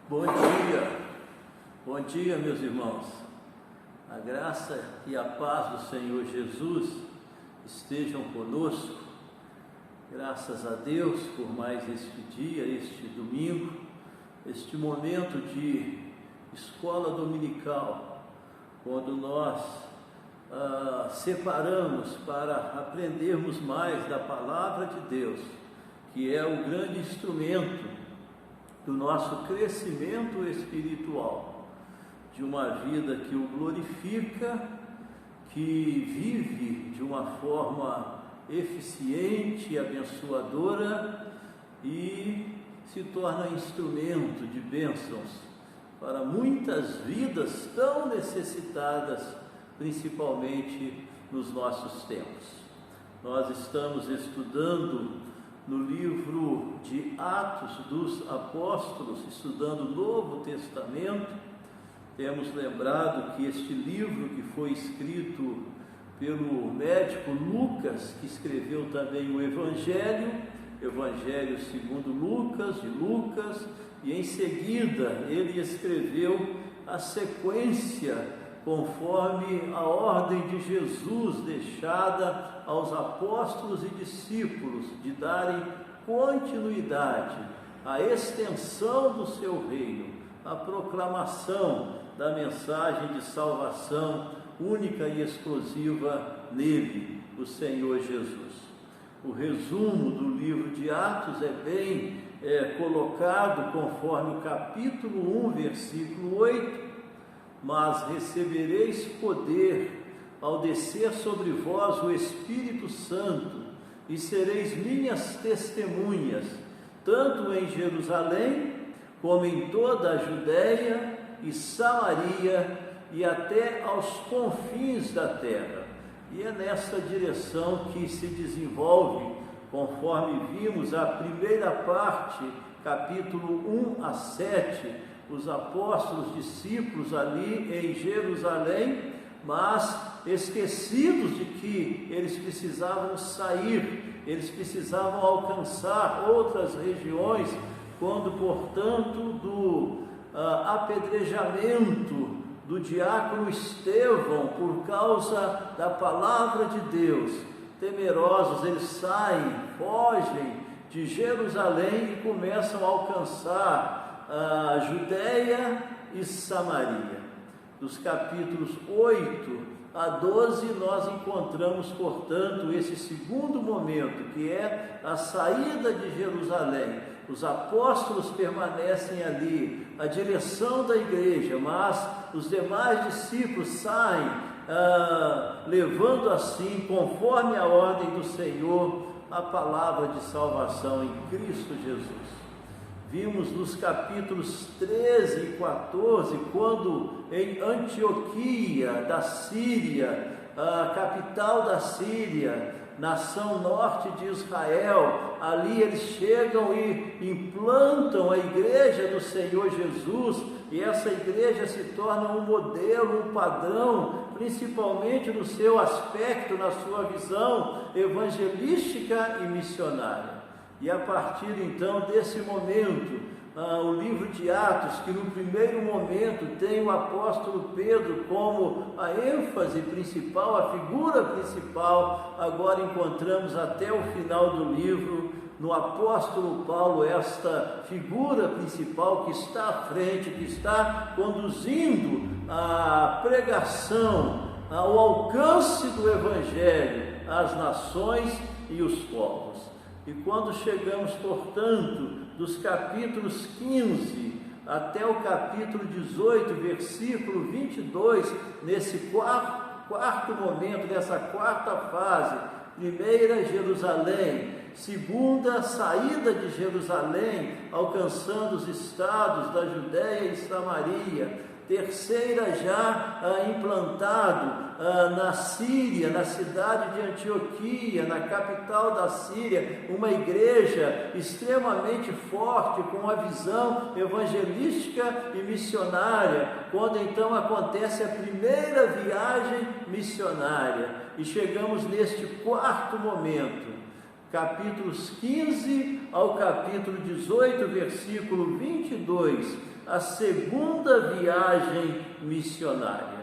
Bom dia meus irmãos, a graça e a paz do Senhor Jesus estejam conosco. Graças a Deus por mais este dia, este domingo, este momento de escola dominical, quando nós separamos para aprendermos mais da palavra de Deus, que é o grande instrumento do nosso crescimento espiritual, de uma vida que o glorifica, que vive de uma forma eficiente e abençoadora e se torna instrumento de bênçãos para muitas vidas tão necessitadas, principalmente nos nossos tempos. Nós estamos estudando no livro de Atos dos Apóstolos, estudando o Novo Testamento. Temos lembrado que este livro, que foi escrito pelo médico Lucas, que escreveu também o Evangelho segundo Lucas, de Lucas, e em seguida ele escreveu a sequência conforme a ordem de Jesus deixada aos apóstolos e discípulos de darem continuidade à extensão do seu reino, à proclamação da mensagem de salvação única e exclusiva nele, o Senhor Jesus. O resumo do livro de Atos é bem colocado conforme o capítulo 1, versículo 8, mas recebereis poder ao descer sobre vós o Espírito Santo, e sereis minhas testemunhas, tanto em Jerusalém, como em toda a Judéia e Samaria, e até aos confins da terra. E é nessa direção que se desenvolve, conforme vimos a primeira parte, capítulo 1 a 7, os apóstolos, discípulos ali em Jerusalém, mas esquecidos de que eles precisavam sair, eles precisavam alcançar outras regiões, quando, portanto, do apedrejamento do diácono Estevão, por causa da palavra de Deus, temerosos, eles saem, fogem de Jerusalém e começam a alcançar a Judéia e Samaria. Dos capítulos 8 a 12 nós encontramos, portanto, esse segundo momento, que é a saída de Jerusalém. Os apóstolos permanecem ali, a direção da igreja, mas os demais discípulos saem, levando assim, conforme a ordem do Senhor, a palavra de salvação em Cristo Jesus. Vimos nos capítulos 13 e 14, quando em Antioquia da Síria, a capital da Síria, nação norte de Israel, ali eles chegam e implantam a igreja do Senhor Jesus, e essa igreja se torna um modelo, um padrão, principalmente no seu aspecto, na sua visão evangelística e missionária. E a partir então desse momento, o livro de Atos, que no primeiro momento tem o apóstolo Pedro como a ênfase principal, a figura principal, agora encontramos até o final do livro, no apóstolo Paulo, esta figura principal que está à frente, que está conduzindo a pregação, ao alcance do Evangelho às nações e os povos. E quando chegamos, portanto, dos capítulos 15 até o capítulo 18, versículo 22, nesse quarto momento, nessa quarta fase, primeira, Jerusalém, segunda, saída de Jerusalém, alcançando os estados da Judéia e Samaria, terceira já implantado na Síria, na cidade de Antioquia, na capital da Síria, uma igreja extremamente forte, com uma visão evangelística e missionária, quando então acontece a primeira viagem missionária, e chegamos neste quarto momento, capítulos 15 ao capítulo 18, versículo 22, a segunda viagem missionária.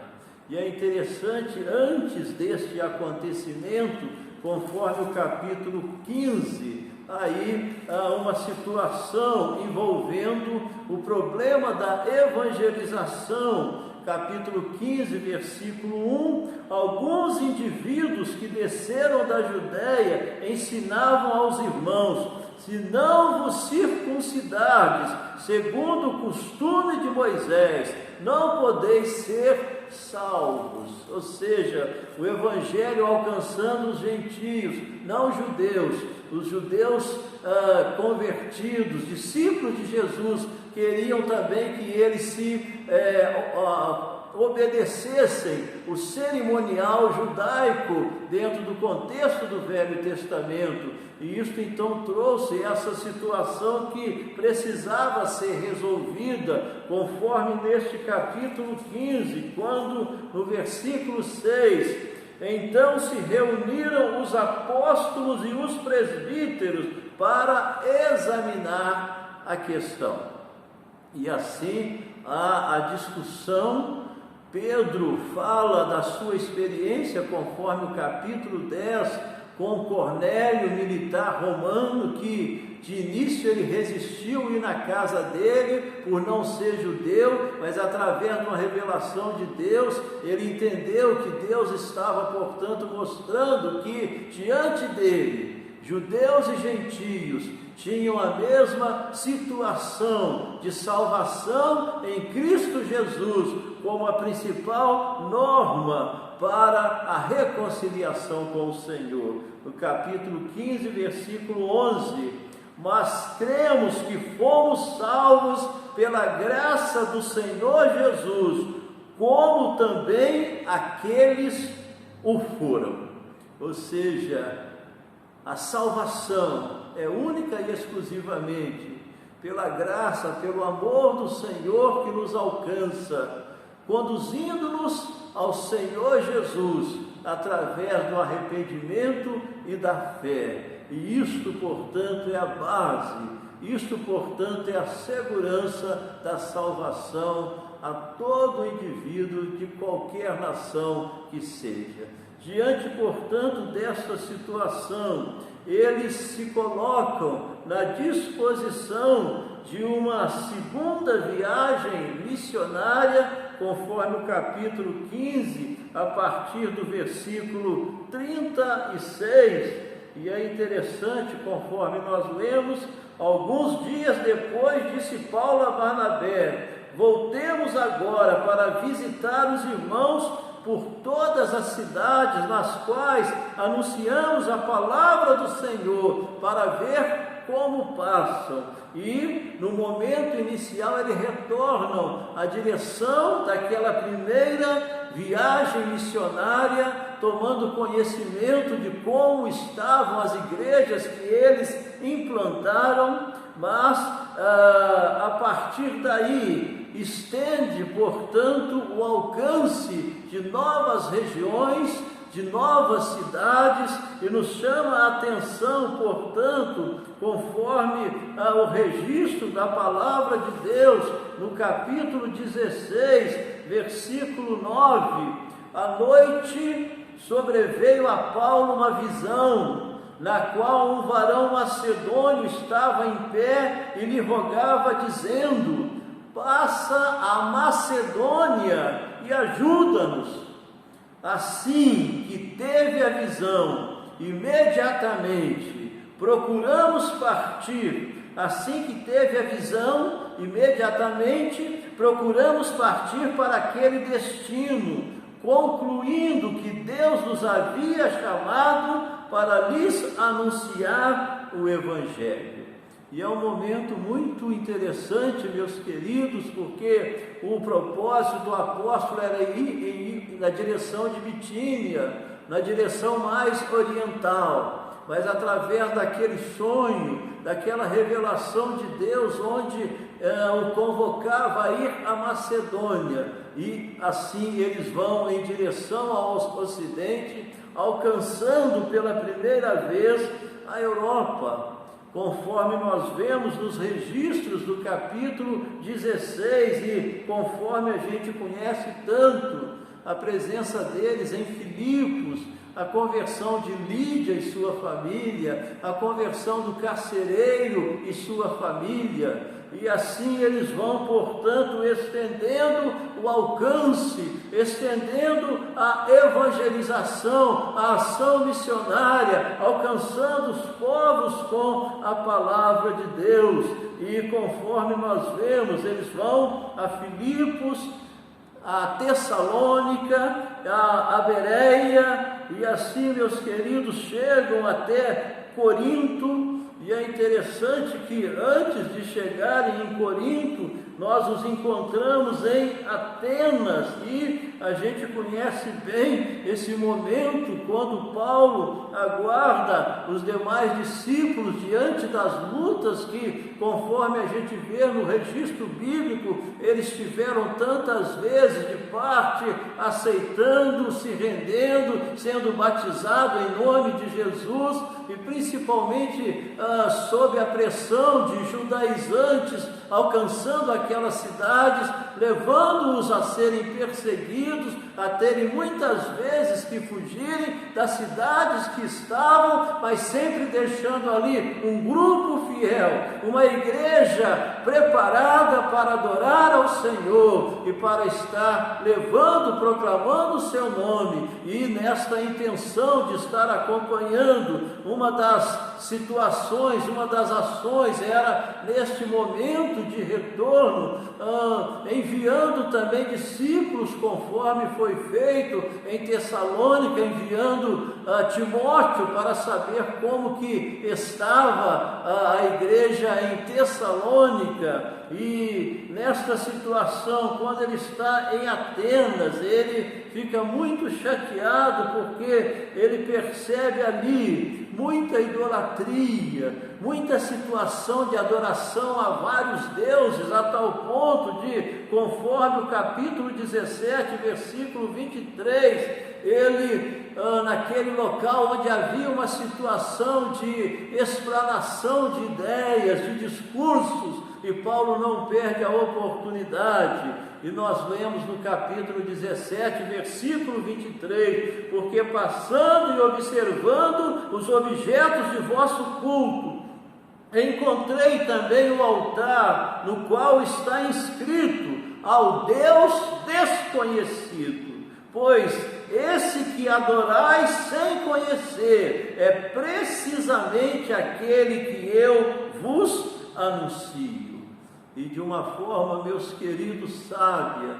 E é interessante, antes deste acontecimento, conforme o capítulo 15, aí há uma situação envolvendo o problema da evangelização. Capítulo 15, versículo 1, alguns indivíduos que desceram da Judéia ensinavam aos irmãos: se não vos circuncidardes, segundo o costume de Moisés, não podeis ser salvos. Ou seja, o evangelho alcançando os gentios, não judeus. Os judeus convertidos, discípulos de Jesus, queriam também que eles se obedecessem o cerimonial judaico dentro do contexto do Velho Testamento. E isto então trouxe essa situação que precisava ser resolvida, conforme neste capítulo 15, quando no versículo 6, então se reuniram os apóstolos e os presbíteros para examinar a questão. E assim há a discussão. Pedro fala da sua experiência, conforme o capítulo 10, com Cornélio, militar romano, que de início ele resistiu ir na casa dele por não ser judeu, mas através de uma revelação de Deus, ele entendeu que Deus estava, portanto, mostrando que diante dele, judeus e gentios tinham a mesma situação de salvação em Cristo Jesus, como a principal norma para a reconciliação com o Senhor. No capítulo 15, versículo 11, mas cremos que fomos salvos pela graça do Senhor Jesus, como também aqueles o foram. Ou seja, a salvação é única e exclusivamente pela graça, pelo amor do Senhor que nos alcança, conduzindo-nos ao Senhor Jesus, através do arrependimento e da fé. E isto, portanto, é a base, isto, portanto, é a segurança da salvação a todo indivíduo de qualquer nação que seja. Diante, portanto, desta situação, eles se colocam na disposição de uma segunda viagem missionária, conforme o capítulo 15, a partir do versículo 36, e é interessante, conforme nós lemos, alguns dias depois, disse Paulo a Barnabé: voltemos agora para visitar os irmãos por todas as cidades nas quais anunciamos a palavra do Senhor, para ver como passam. E no momento inicial eles retornam à direção daquela primeira viagem missionária, tomando conhecimento de como estavam as igrejas que eles implantaram, mas a partir daí estende, portanto, o alcance de novas regiões, de novas cidades, e nos chama a atenção, portanto, conforme o registro da palavra de Deus, no capítulo 16, versículo 9, à noite sobreveio a Paulo uma visão, na qual um varão macedônio estava em pé e lhe rogava, dizendo: passa a Macedônia e ajuda-nos. Assim que teve a visão, imediatamente procuramos partir. Assim que teve a visão, imediatamente procuramos partir para aquele destino, concluindo que Deus nos havia chamado para lhes anunciar o Evangelho. E é um momento muito interessante, meus queridos, porque o propósito do apóstolo era ir na direção de Bitínia, na direção mais oriental, mas através daquele sonho, daquela revelação de Deus, onde o convocava a ir à Macedônia, e assim eles vão em direção ao Ocidente, alcançando pela primeira vez a Europa. conforme nós vemos nos registros do capítulo 16 e conforme a gente conhece tanto a presença deles em Filipos, a conversão de Lídia e sua família, a conversão do carcereiro e sua família, e assim eles vão, portanto, estendendo o alcance, estendendo a evangelização, a ação missionária, alcançando os povos com a palavra de Deus. E conforme nós vemos, eles vão a Filipos, a Tessalônica, a Bereia, e assim, meus queridos, chegam até Corinto. E é interessante que antes de chegarem em Corinto, nós os encontramos em Atenas, e a gente conhece bem esse momento quando Paulo aguarda os demais discípulos diante das lutas que, conforme a gente vê no registro bíblico, eles tiveram tantas vezes de parte, aceitando, se rendendo, sendo batizado em nome de Jesus, e principalmente sob a pressão de judaizantes, alcançando aquelas cidades, levando-os a serem perseguidos, a terem muitas vezes que fugirem das cidades que estavam, mas sempre deixando ali um grupo fiel, uma igreja preparada para adorar ao Senhor e para estar levando, proclamando o seu nome. E nesta intenção de estar acompanhando, uma das situações, uma das ações era neste momento de retorno, enviando também discípulos, conforme foi feito em Tessalônica, enviando Timóteo para saber como que estava a igreja em Tessalônica. E nesta situação, quando ele está em Atenas, ele fica muito chateado, porque ele percebe ali muita idolatria, muita situação de adoração a vários deuses, a tal ponto de, conforme o capítulo 17, versículo 23, ele, naquele local onde havia uma situação de explanação de ideias, de discursos, e Paulo não perde a oportunidade, e nós lemos no capítulo 17, versículo 23, porque passando e observando os objetos de vosso culto, encontrei também o altar, no qual está inscrito: ao Deus desconhecido. Pois esse que adorais sem conhecer é precisamente aquele que eu vos anuncio. E de uma forma, meus queridos, sábia,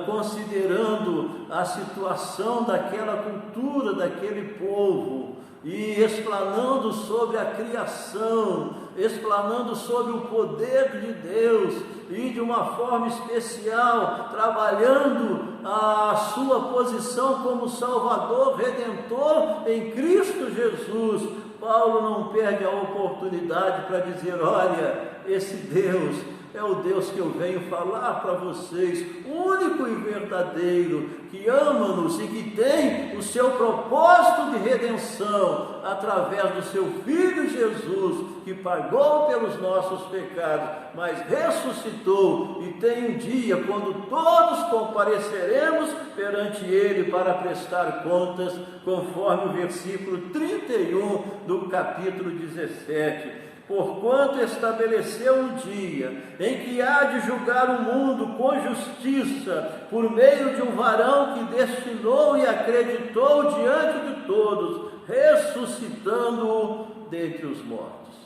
considerando a situação daquela cultura, daquele povo, e explanando sobre a criação, explanando sobre o poder de Deus, e de uma forma especial, trabalhando a sua posição como Salvador, Redentor em Cristo Jesus, Paulo não perde a oportunidade para dizer: olha, esse Deus é o Deus que eu venho falar para vocês, único e verdadeiro, que ama-nos e que tem o seu propósito de redenção através do seu Filho Jesus, que pagou pelos nossos pecados, mas ressuscitou, e tem um dia quando todos compareceremos perante Ele para prestar contas, conforme o versículo 31 do capítulo 17. Porquanto estabeleceu um dia em que há de julgar o mundo com justiça, por meio de um varão que destinou e acreditou diante de todos, ressuscitando-o dentre os mortos.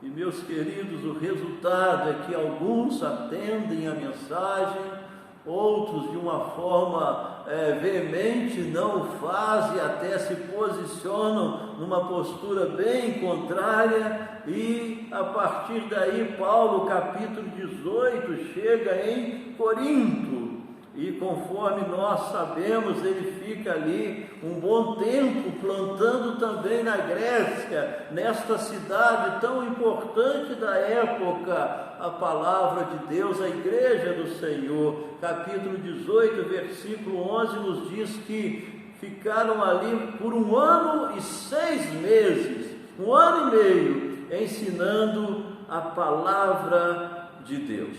E, meus queridos, o resultado é que alguns atendem a mensagem, outros de uma forma veemente não o fazem, até se posicionam numa postura bem contrária, e a partir daí Paulo, capítulo 18, chega em Corinto, e conforme nós sabemos, ele fica ali um bom tempo plantando também na Grécia, nesta cidade tão importante da época, a palavra de Deus, a igreja do Senhor. Capítulo 18, versículo 11 nos diz que ficaram ali por 1 ano e 6 meses, um ano e meio, ensinando a palavra de Deus.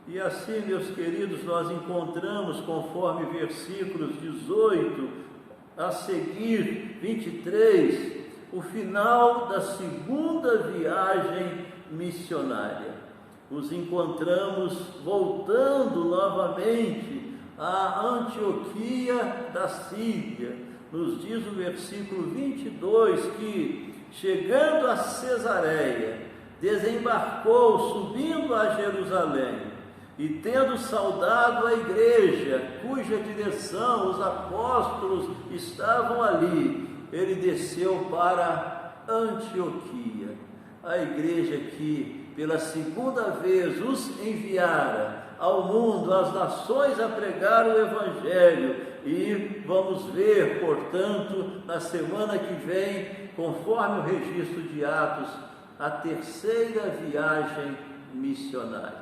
E assim, meus queridos, nós encontramos, conforme versículos 18 a seguir, 23, o final da segunda viagem missionária. Os encontramos voltando novamente a Antioquia da Síria. Nos diz o versículo 22 que, chegando a Cesareia, desembarcou, subindo a Jerusalém, e tendo saudado a igreja, cuja direção os apóstolos estavam ali, ele desceu para Antioquia, a igreja que pela segunda vez os enviara ao mundo, às nações, a pregar o Evangelho. E vamos ver, portanto, na semana que vem, conforme o registro de Atos, a terceira viagem missionária.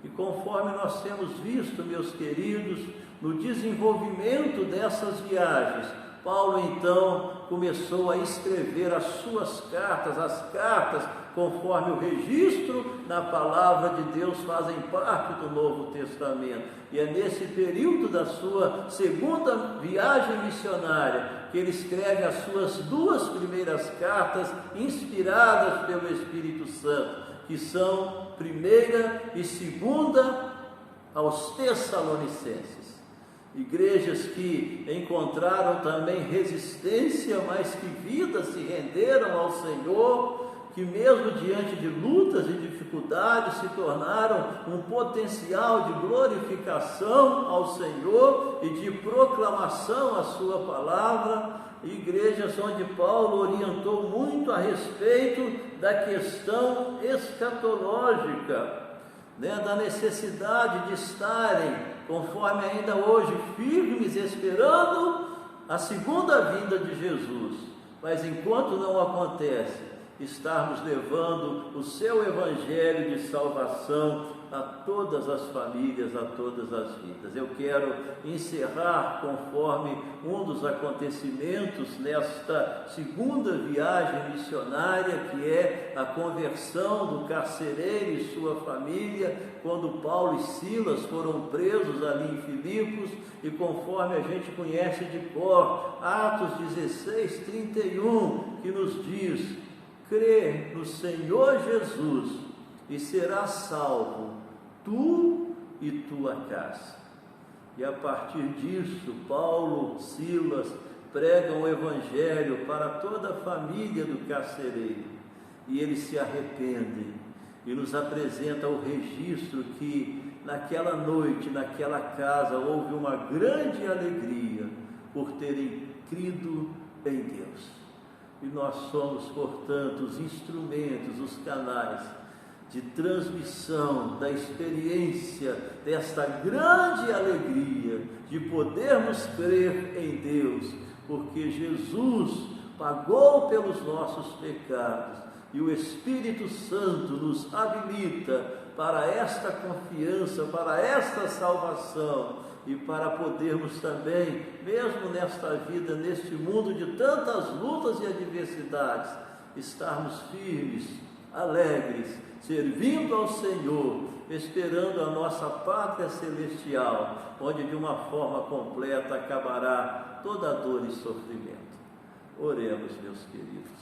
E conforme nós temos visto, meus queridos, no desenvolvimento dessas viagens, Paulo então começou a escrever as suas cartas, as cartas conforme o registro na palavra de Deus fazem parte do Novo Testamento. E é nesse período da sua segunda viagem missionária que ele escreve as suas duas primeiras cartas, inspiradas pelo Espírito Santo, que são 1ª e 2ª aos Tessalonicenses. Igrejas que encontraram também resistência, mas que vidas se renderam ao Senhor, que mesmo diante de lutas e dificuldades se tornaram um potencial de glorificação ao Senhor e de proclamação à sua palavra. Igrejas onde Paulo orientou muito a respeito da questão escatológica, da necessidade de estarem, conforme ainda hoje, firmes, esperando a segunda vinda de Jesus. Mas enquanto não acontece, estarmos levando o seu evangelho de salvação a todas as famílias, a todas as vidas. Eu quero encerrar conforme um dos acontecimentos nesta segunda viagem missionária, que é a conversão do carcereiro e sua família, quando Paulo e Silas foram presos ali em Filipos, e conforme a gente conhece de cor, Atos 16:31, que nos diz: crê no Senhor Jesus e serás salvo, tu e tua casa. E a partir disso, Paulo, Silas pregam o Evangelho para toda a família do carcereiro, e eles se arrependem, e nos apresenta o registro que naquela noite, naquela casa, houve uma grande alegria por terem crido em Deus. E nós somos, portanto, os instrumentos, os canais de transmissão da experiência desta grande alegria de podermos crer em Deus, porque Jesus pagou pelos nossos pecados e o Espírito Santo nos habilita para esta confiança, para esta salvação, e para podermos também, mesmo nesta vida, neste mundo de tantas lutas e adversidades, estarmos firmes, alegres, servindo ao Senhor, esperando a nossa pátria celestial, onde de uma forma completa acabará toda a dor e sofrimento. Oremos, meus queridos.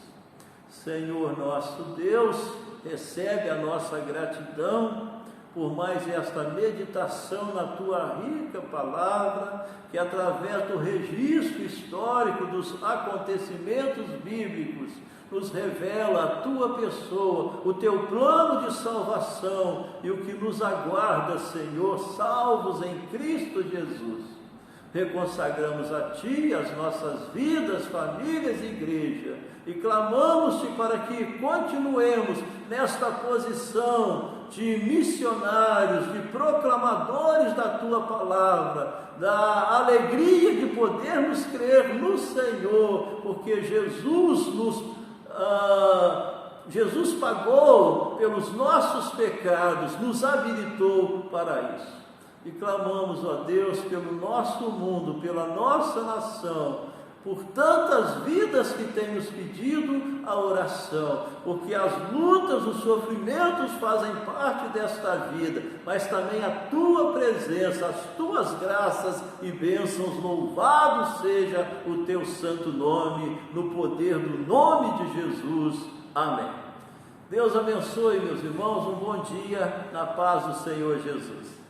Senhor nosso Deus, recebe a nossa gratidão por mais esta meditação na Tua rica palavra, que através do registro histórico dos acontecimentos bíblicos, nos revela a Tua pessoa, o Teu plano de salvação e o que nos aguarda, Senhor, salvos em Cristo Jesus. Reconsagramos a Ti as nossas vidas, famílias e igreja, e clamamos-Te para que continuemos nesta posição de missionários, de proclamadores da Tua palavra, da alegria de podermos crer no Senhor, porque Jesus pagou pelos nossos pecados, nos habilitou para isso. E clamamos, ó Deus, pelo nosso mundo, pela nossa nação, por tantas vidas que tem nos pedido a oração, porque as lutas, os sofrimentos fazem parte desta vida, mas também a tua presença, as tuas graças e bênçãos, louvado seja o teu santo nome, no poder do nome de Jesus. Amém. Deus abençoe, meus irmãos, um bom dia, na paz do Senhor Jesus.